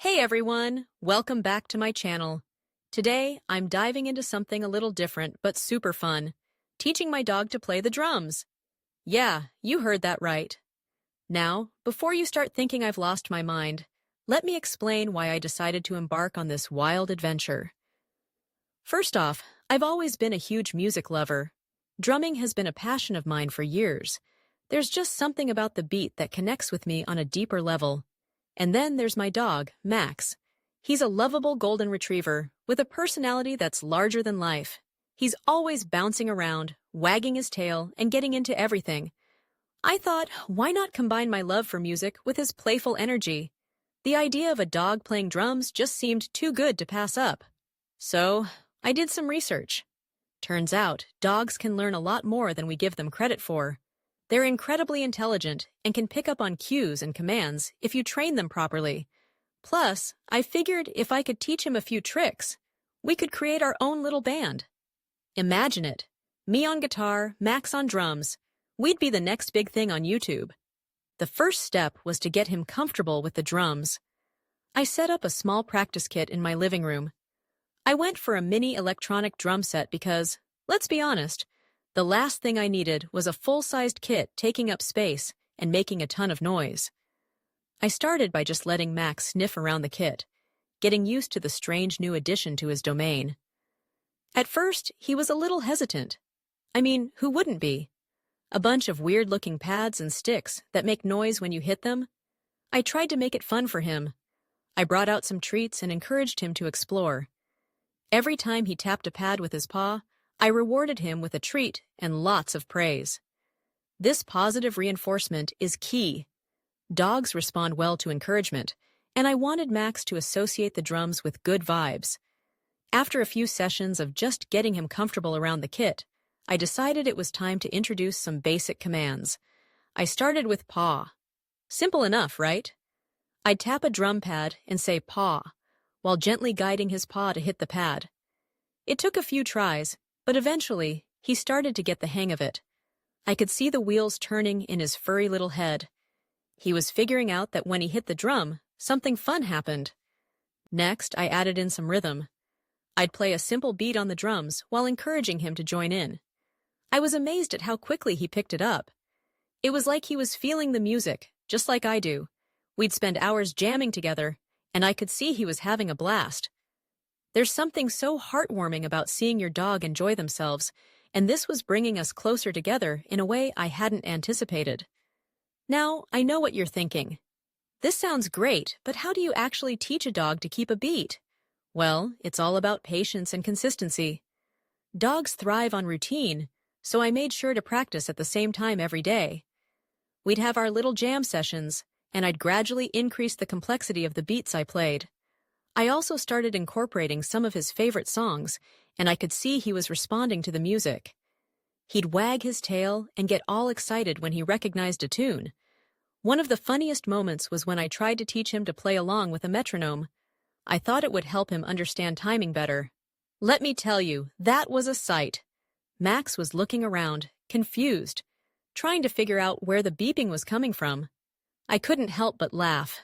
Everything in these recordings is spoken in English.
Hey everyone, welcome back to my channel. Today, I'm diving into something a little different but super fun, teaching my dog to play the drums. Yeah, you heard that right. Now, before you start thinking I've lost my mind, let me explain why I decided to embark on this wild adventure. First off, I've always been a huge music lover. Drumming has been a passion of mine for years. There's just something about the beat that connects with me on a deeper level. And then there's my dog, Max. He's a lovable golden retriever with a personality that's larger than life. He's always bouncing around, wagging his tail, and getting into everything. I thought, why not combine my love for music with his playful energy? The idea of a dog playing drums just seemed too good to pass up. So, I did some research. Turns out, dogs can learn a lot more than we give them credit for. They're incredibly intelligent and can pick up on cues and commands if you train them properly. Plus, I figured if I could teach him a few tricks, we could create our own little band. Imagine it. Me on guitar, Max on drums. We'd be the next big thing on YouTube. The first step was to get him comfortable with the drums. I set up a small practice kit in my living room. I went for a mini electronic drum set because, let's be honest, the last thing I needed was a full-sized kit taking up space and making a ton of noise. I started by just letting Max sniff around the kit, getting used to the strange new addition to his domain. At first, he was a little hesitant. I mean, who wouldn't be? A bunch of weird-looking pads and sticks that make noise when you hit them. I tried to make it fun for him. I brought out some treats and encouraged him to explore. Every time he tapped a pad with his paw, I rewarded him with a treat and lots of praise. This positive reinforcement is key. Dogs respond well to encouragement, and I wanted Max to associate the drums with good vibes. After a few sessions of just getting him comfortable around the kit, I decided it was time to introduce some basic commands. I started with paw. Simple enough, right? I'd tap a drum pad and say paw, while gently guiding his paw to hit the pad. It took a few tries, but eventually, he started to get the hang of it. I could see the wheels turning in his furry little head. He was figuring out that when he hit the drum, something fun happened. Next, I added in some rhythm. I'd play a simple beat on the drums while encouraging him to join in. I was amazed at how quickly he picked it up. It was like he was feeling the music, just like I do. We'd spend hours jamming together, and I could see he was having a blast. There's something so heartwarming about seeing your dog enjoy themselves, and this was bringing us closer together in a way I hadn't anticipated. Now, I know what you're thinking. This sounds great, but how do you actually teach a dog to keep a beat? Well, it's all about patience and consistency. Dogs thrive on routine, so I made sure to practice at the same time every day. We'd have our little jam sessions, and I'd gradually increase the complexity of the beats I played. I also started incorporating some of his favorite songs, and I could see he was responding to the music. He'd wag his tail and get all excited when he recognized a tune. One of the funniest moments was when I tried to teach him to play along with a metronome. I thought it would help him understand timing better. Let me tell you, that was a sight. Max was looking around, confused, trying to figure out where the beeping was coming from. I couldn't help but laugh.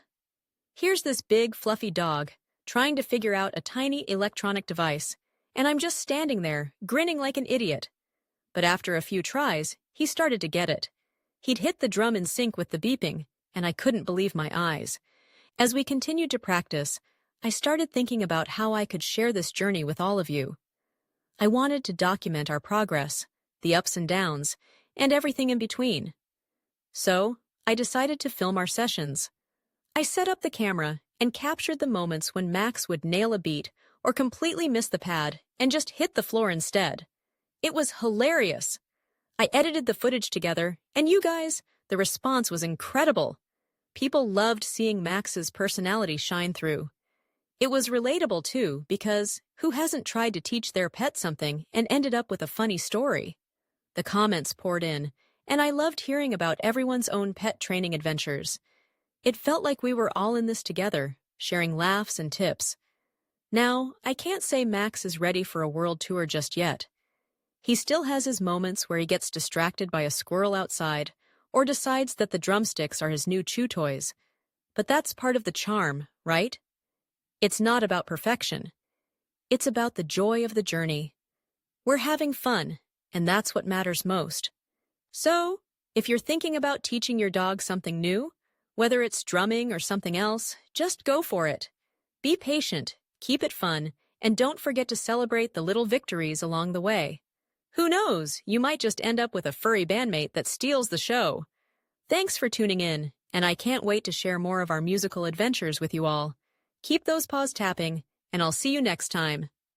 Here's this big, fluffy dog, trying to figure out a tiny electronic device, and I'm just standing there, grinning like an idiot. But after a few tries, he started to get it. He'd hit the drum in sync with the beeping, and I couldn't believe my eyes. As we continued to practice, I started thinking about how I could share this journey with all of you. I wanted to document our progress, the ups and downs, and everything in between. So, I decided to film our sessions. I set up the camera and captured the moments when Max would nail a beat or completely miss the pad and just hit the floor instead. It was hilarious. I edited the footage together, and you guys, the response was incredible. People loved seeing Max's personality shine through. It was relatable too, because who hasn't tried to teach their pet something and ended up with a funny story? The comments poured in, and I loved hearing about everyone's own pet training adventures. It felt like we were all in this together, sharing laughs and tips. Now, I can't say Max is ready for a world tour just yet. He still has his moments where he gets distracted by a squirrel outside or decides that the drumsticks are his new chew toys. But that's part of the charm, right? It's not about perfection. It's about the joy of the journey. We're having fun, and that's what matters most. So, if you're thinking about teaching your dog something new, whether it's drumming or something else, just go for it. Be patient, keep it fun, and don't forget to celebrate the little victories along the way. Who knows, you might just end up with a furry bandmate that steals the show. Thanks for tuning in, and I can't wait to share more of our musical adventures with you all. Keep those paws tapping, and I'll see you next time.